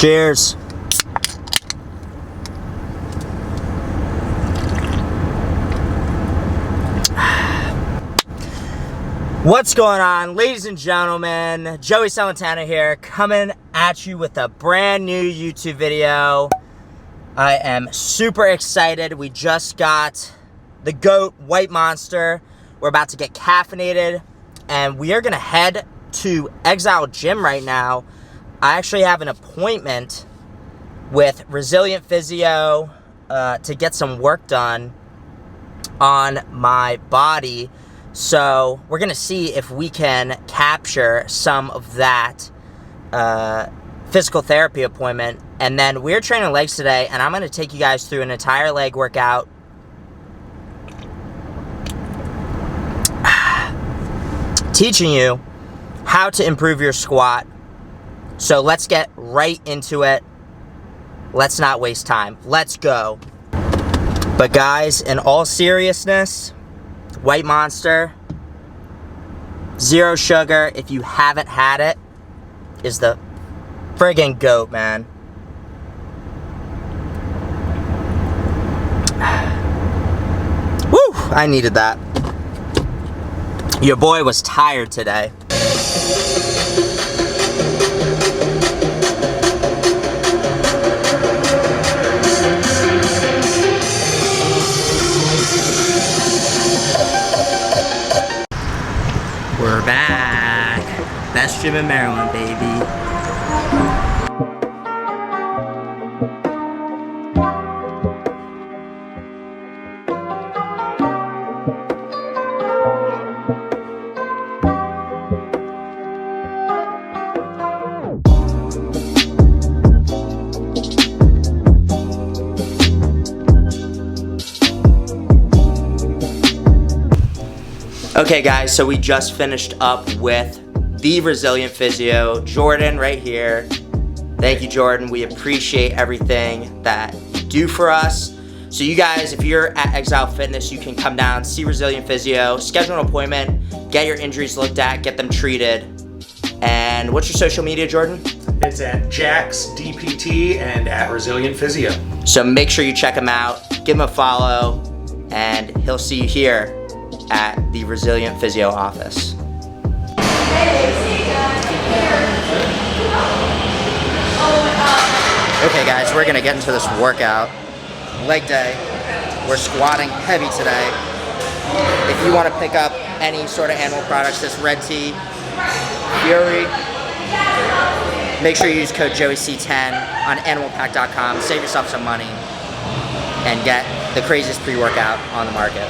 Cheers. What's going on, ladies and gentlemen? Joey Celentano here, coming at you with a brand new YouTube video. I am super excited. We just got the GOAT White Monster. We're about to get caffeinated, and we are gonna head to Exile Gym right now. I actually have an appointment with Resilient Physio to get some work done on my body. So we're going to see if we can capture some of that physical therapy appointment. And then we're training legs today, and I'm going to take you guys through an entire leg workout. Teaching you how to improve your squat. So let's get right into it. Let's not waste time. Let's go. But guys, in all seriousness, White Monster, zero sugar, if you haven't had it, is the friggin' GOAT, man. Woo! I needed that. Your boy was tired today. We're back. Best gym in Maryland, baby. Okay guys, so we just finished up with the Resilient Physio, Jordan right here. Thank you, Jordan. We appreciate everything that you do for us. So you guys, if you're at Exile Fitness, you can come down, see Resilient Physio, schedule an appointment, get your injuries looked at, get them treated. And what's your social media, Jordan? It's at Jack's DPT and at Resilient Physio. So make sure you check him out, give him a follow, and he'll see you here at the Resilient Physio office. Okay guys, we're gonna get into this workout. Leg day. We're squatting heavy today. If you want to pick up any sort of animal products, this red tea, Fury, make sure you use code JOEYC10 on animalpack.com. Save yourself some money and get the craziest pre-workout on the market.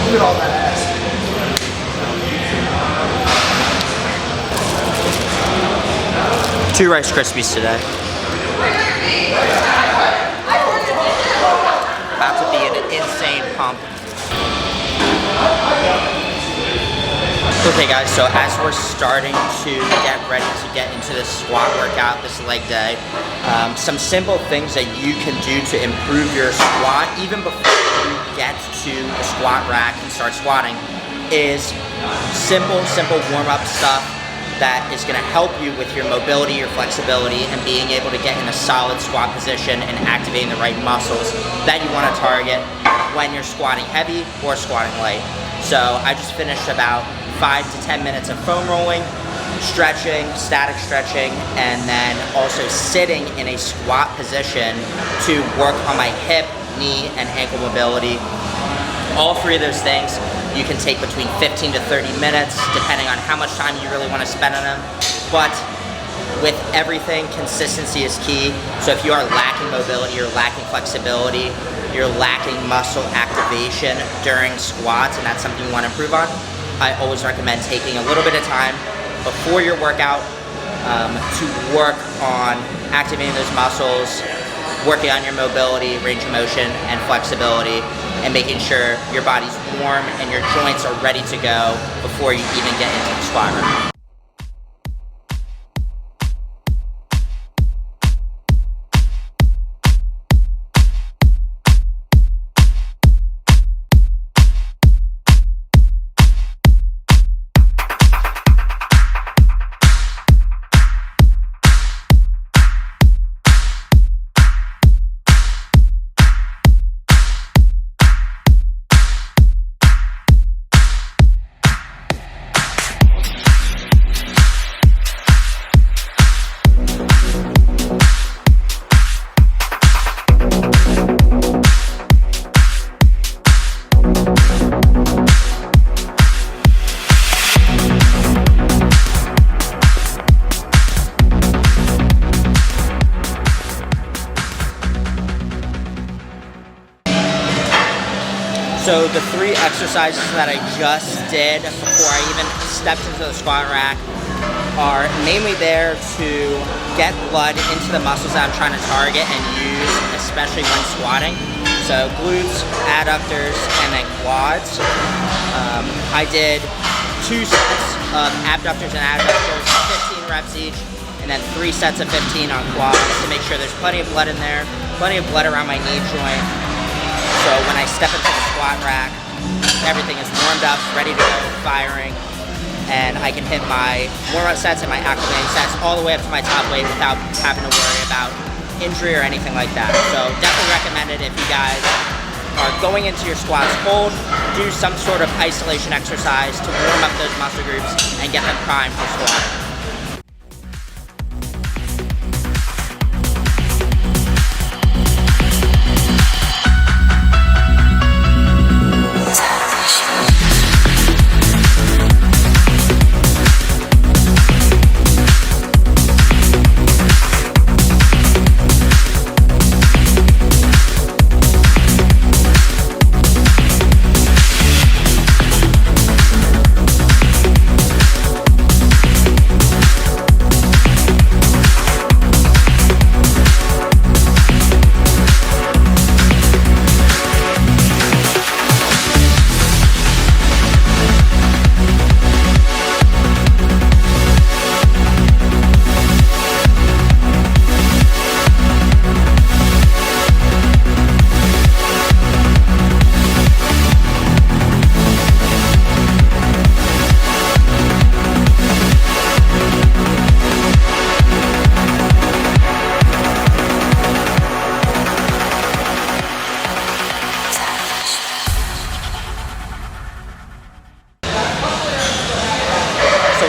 Look at all that ass. 2 Rice Krispies today. About to be an insane pump. Okay guys, so as we're starting to get ready to get into this squat workout, this leg day, some simple things that you can do to improve your squat even before you get to the squat rack and start squatting is simple warm-up stuff that is going to help you with your mobility, your flexibility, and being able to get in a solid squat position and activating the right muscles that you want to target when you're squatting heavy or squatting light. So I just finished about 5 to 10 minutes of foam rolling, stretching, static stretching, and then also sitting in a squat position to work on my hip, knee, and ankle mobility. All 3 of those things you can take between 15 to 30 minutes, depending on how much time you really want to spend on them. But with everything, consistency is key. So if you are lacking mobility, you're lacking flexibility, you're lacking muscle activation during squats, and that's something you want to improve on, I always recommend taking a little bit of time before your workout to work on activating those muscles, working on your mobility, range of motion, and flexibility, and making sure your body's warm and your joints are ready to go before you even get into the squat room. So the 3 exercises that I just did before I even stepped into the squat rack are mainly there to get blood into the muscles that I'm trying to target and use, especially when squatting. So glutes, adductors, and then quads. I did 2 sets of abductors and adductors, 15 reps each, and then 3 sets of 15 on quads to make sure there's plenty of blood in there, plenty of blood around my knee joint. So when I step into the squat rack, everything is warmed up, ready to go, firing, and I can hit my warm-up sets and my acclimating sets all the way up to my top weight without having to worry about injury or anything like that. So definitely recommend it if you guys are going into your squats cold. Do some sort of isolation exercise to warm up those muscle groups and get them primed for squatting.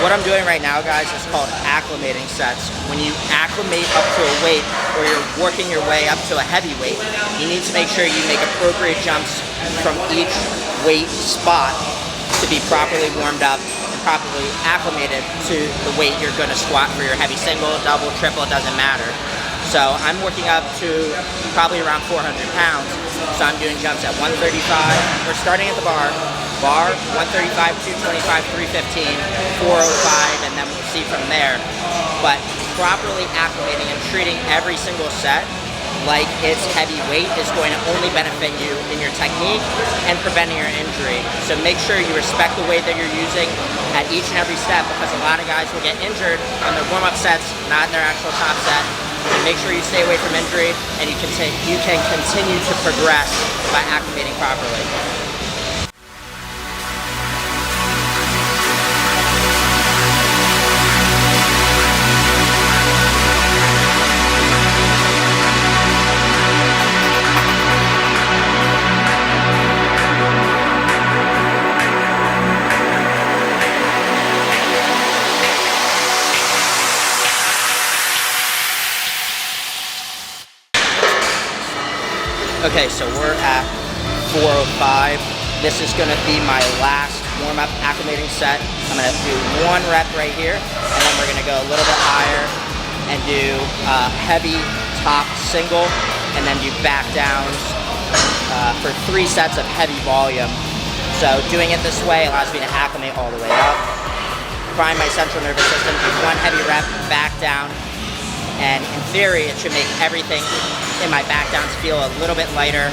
What I'm doing right now, guys, is called acclimating sets. When you acclimate up to a weight or you're working your way up to a heavy weight, you need to make sure you make appropriate jumps from each weight spot to be properly warmed up and properly acclimated to the weight you're going to squat for your heavy single, double, triple, it doesn't matter. So I'm working up to probably around 400 pounds. So I'm doing jumps at 135. We're starting at the bar, 135, 225, 315, 405, and then we'll see from there. But properly acclimating and treating every single set like it's heavy weight is going to only benefit you in your technique and preventing your injury. So make sure you respect the weight that you're using at each and every step, because a lot of guys will get injured on their warm-up sets, not in their actual top set. And make sure you stay away from injury, and you can continue to progress by acclimating properly. Okay, so we're at 405. This is gonna be my last warm-up acclimating set. I'm gonna do 1 rep right here, and then we're gonna go a little bit higher and do heavy top single, and then do back downs for 3 sets of heavy volume. So doing it this way allows me to acclimate all the way up, prime my central nervous system, do 1 heavy rep, back down, and in theory it should make everything in my back downs feel a little bit lighter,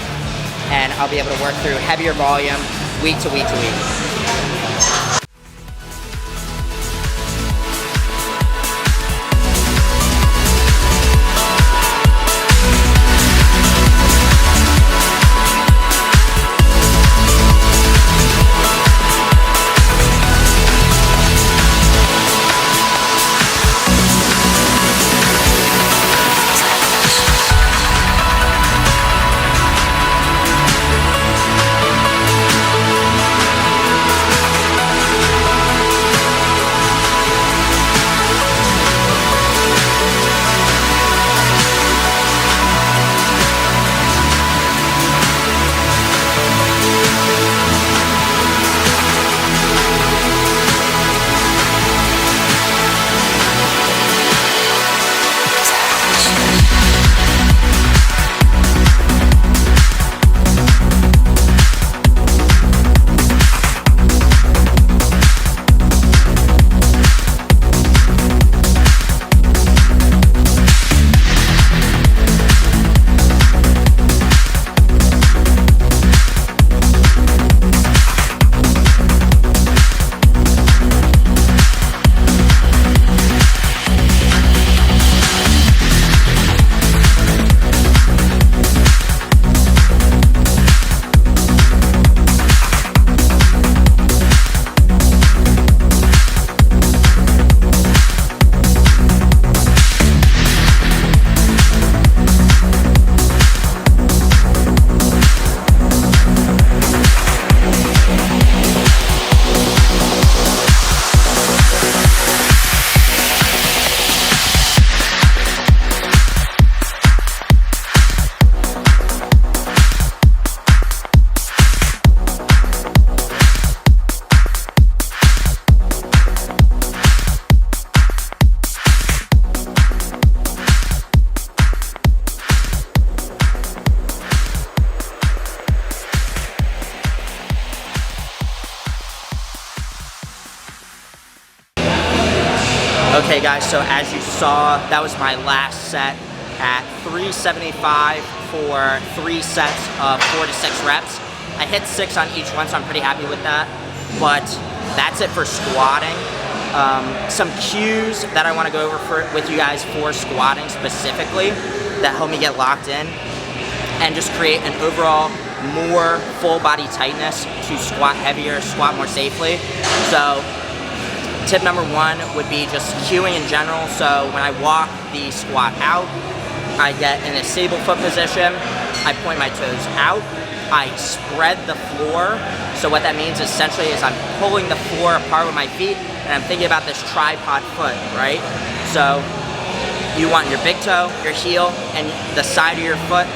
and I'll be able to work through heavier volume week to week to week. Okay guys, so as you saw, that was my last set at 375 for 3 sets of 4 to 6 reps. I hit 6 on each one, so I'm pretty happy with that. But that's it for squatting. Some cues that I want to go over with you guys for squatting specifically that help me get locked in and just create an overall more full body tightness to squat heavier, squat more safely. So tip number 1 would be just cueing in general. So when I walk the squat out, I get in a stable foot position, I point my toes out, I spread the floor. So what that means essentially is I'm pulling the floor apart with my feet, and I'm thinking about this tripod foot, right? So you want your big toe, your heel, and the side of your foot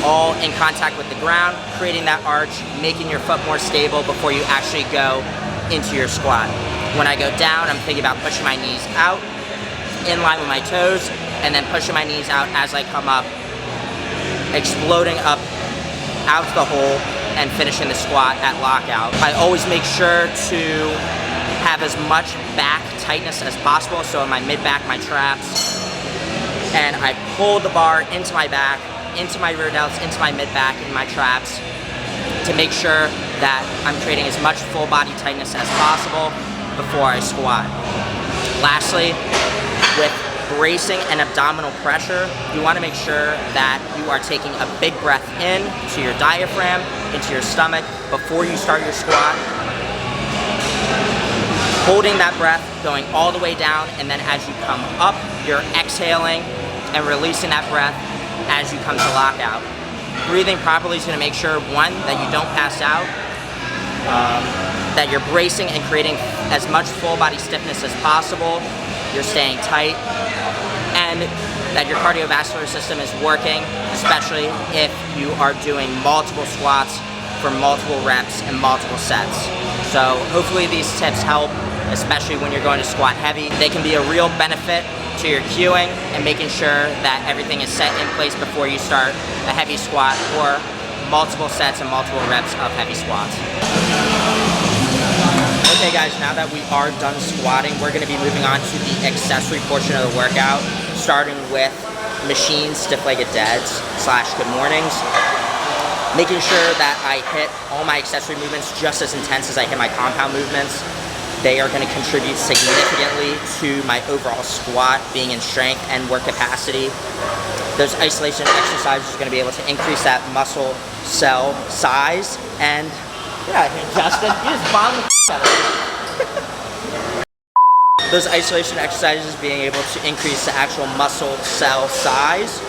all in contact with the ground, creating that arch, making your foot more stable before you actually go into your squat. When I go down, I'm thinking about pushing my knees out, in line with my toes, and then pushing my knees out as I come up, exploding up out the hole, and finishing the squat at lockout. I always make sure to have as much back tightness as possible, so in my mid-back, my traps, and I pull the bar into my back, into my rear delts, into my mid-back, and my traps to make sure that I'm creating as much full body tightness as possible before I squat. Lastly, with bracing and abdominal pressure, you want to make sure that you are taking a big breath in to your diaphragm, into your stomach before you start your squat. Holding that breath, going all the way down, and then as you come up, you're exhaling and releasing that breath as you come to lockout. Breathing properly is going to make sure, 1, that you don't pass out, that you're bracing and creating as much full body stiffness as possible, you're staying tight, and that your cardiovascular system is working, especially if you are doing multiple squats for multiple reps and multiple sets. So hopefully these tips help, especially when you're going to squat heavy. They can be a real benefit to your cueing and making sure that everything is set in place before you start a heavy squat or multiple sets and multiple reps of heavy squats. Okay guys, now that we are done squatting, we're going to be moving on to the accessory portion of the workout, starting with machine stiff-legged deads / good mornings. Making sure that I hit all my accessory movements just as intense as I hit my compound movements. They are going to contribute significantly to my overall squat being in strength and work capacity. Those isolation exercises are going to be able to increase that muscle cell size. And yeah, Justin, you just bombed the out of it. Those isolation exercises being able to increase the actual muscle cell size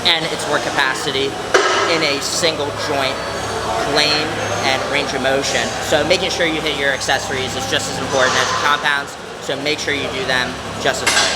and its work capacity in a single joint plane and range of motion. So making sure you hit your accessories is just as important as your compounds, so make sure you do them just as hard.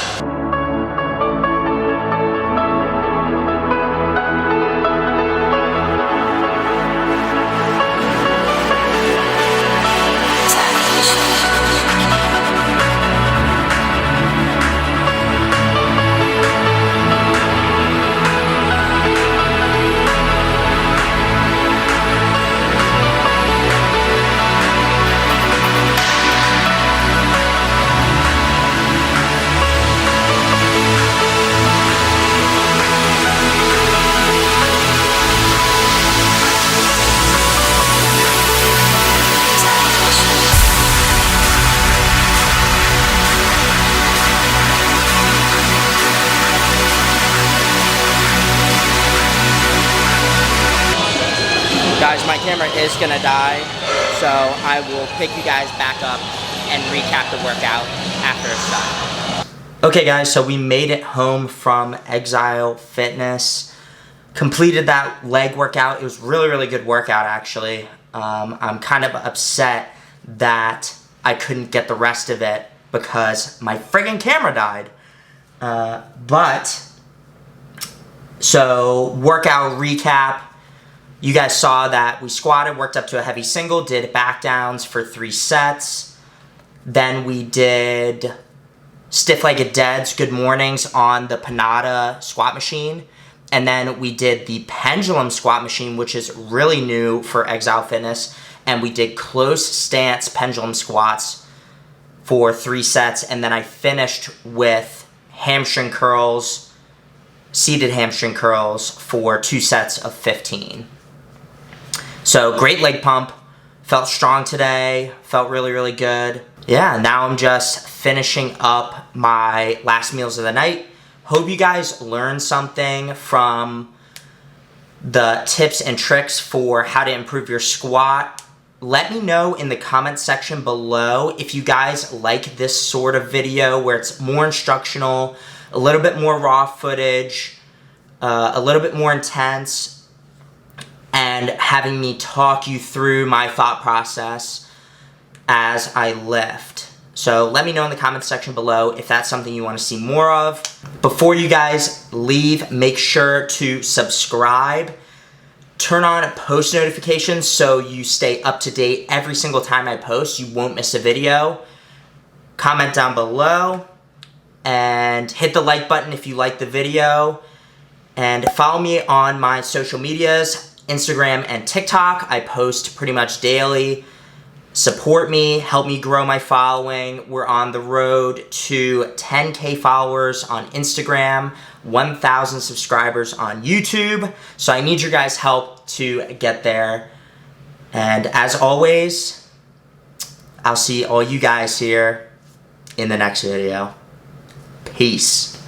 Guys, my camera is gonna die, so I will pick you guys back up and recap the workout after it's done. Okay guys, so we made it home from Exile Fitness. Completed that leg workout. It was really, really good workout actually. I'm kind of upset that I couldn't get the rest of it because my friggin' camera died. So workout recap. You guys saw that we squatted, worked up to a heavy single, did back downs for 3 sets. Then we did stiff-legged deads, good mornings on the Panada squat machine. And then we did the pendulum squat machine, which is really new for Exile Fitness. And we did close stance pendulum squats for 3 sets, and then I finished with hamstring curls, seated hamstring curls for 2 sets of 15. So great leg pump, felt strong today, felt really, really good. Yeah, now I'm just finishing up my last meals of the night. Hope you guys learned something from the tips and tricks for how to improve your squat. Let me know in the comment section below if you guys like this sort of video where it's more instructional, a little bit more raw footage, a little bit more intense, and having me talk you through my thought process as I lift. So let me know in the comments section below if that's something you want to see more of. Before you guys leave, make sure to subscribe. Turn on post notifications so you stay up to date every single time I post. You won't miss a video. Comment down below and hit the like button if you like the video. And follow me on my social medias, Instagram and TikTok. I post pretty much daily. Support me, help me grow my following. We're on the road to 10K followers on Instagram, 1,000 subscribers on YouTube. So I need your guys' help to get there. And as always, I'll see all you guys here in the next video. Peace.